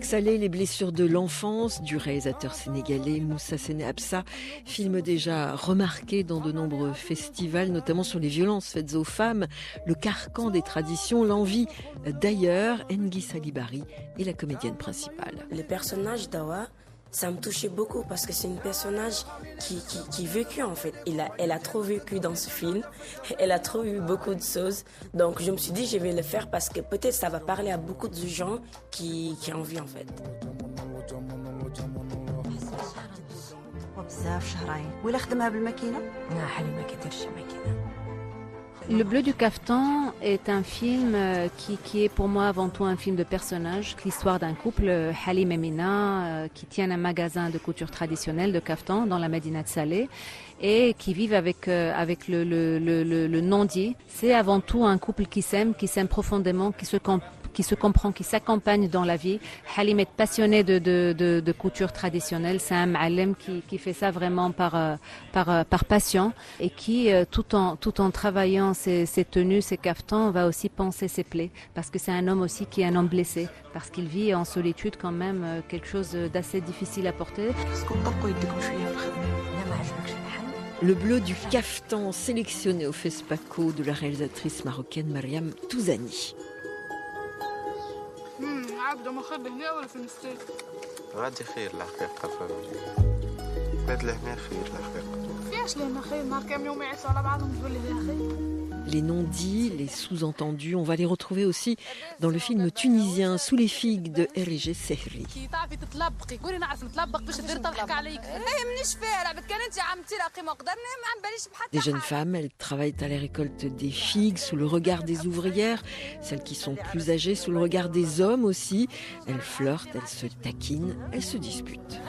Xalé, les blessures de l'enfance du réalisateur sénégalais Moussa Sene Absa, film déjà remarqué dans de nombreux festivals, notamment sur les violences faites aux femmes, le carcan des traditions, l'envie d'ailleurs. Engui Salibari est la comédienne principale. Le personnage d'Awa, ça me touchait beaucoup parce que c'est un personnage qui vécu en fait. Elle a trop vécu dans ce film, elle a trop eu beaucoup de choses. Donc je me suis dit je vais le faire parce que peut-être ça va parler à beaucoup de gens qui ont envie en fait. Le bleu du caftan est un film qui est pour moi avant tout un film de personnage. L'histoire d'un couple, Halim et Mina, qui tiennent un magasin de couture traditionnelle de caftan dans la Médina de Salé et qui vivent avec le non-dit. C'est avant tout un couple qui s'aime profondément, qui se comprend, qui s'accompagne dans la vie. Halim est passionné de couture traditionnelle. C'est un ma'alem qui fait ça vraiment par passion et qui, tout en travaillant ses tenues, ses caftans, va aussi panser ses plaies. Parce que c'est un homme aussi qui est un homme blessé. Parce qu'il vit en solitude quand même quelque chose d'assez difficile à porter. Le bleu du caftan sélectionné au FESPACO de la réalisatrice marocaine Mariam Touzani. عبده ما خد هنا ولا في المستيت غادي خير الحقيقة هاد الهنا خير الحقيقة فياش لهنا خير نهار كامل يوم يعيشوا على بعضهم تقول لي لهنا خير. Les non-dits, les sous-entendus, on va les retrouver aussi dans le film tunisien Sous les figues de Erige Sehri. Des jeunes femmes, elles travaillent à la récolte des figues sous le regard des ouvrières, celles qui sont plus âgées sous le regard des hommes aussi. Elles flirtent, elles se taquinent, elles se disputent.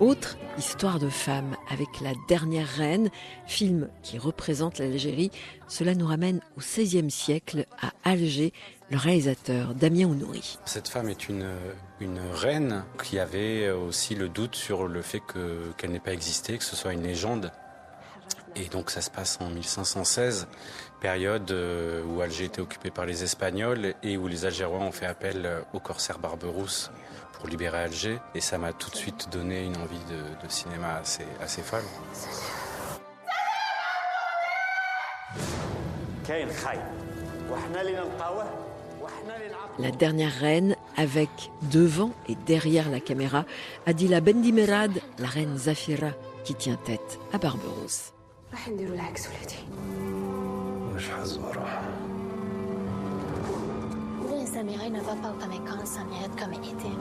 Autre histoire de femme avec La Dernière Reine, film qui représente l'Algérie. Cela nous ramène au XVIe siècle à Alger, le réalisateur Damien Ounouri. Cette femme est une reine qui avait aussi le doute sur le fait qu'elle n'ait pas existé, que ce soit une légende. Et donc ça se passe en 1516, période où Alger était occupée par les Espagnols et où les Algérois ont fait appel aux corsaires Barberousse pour libérer Alger. Et ça m'a tout de suite donné une envie de cinéma assez folle. La Dernière Reine, avec devant et derrière la caméra, Adila Bendimerad, la reine Zafira, qui tient tête à Barberousse. Samira ne va pas comme quand Samira comme était.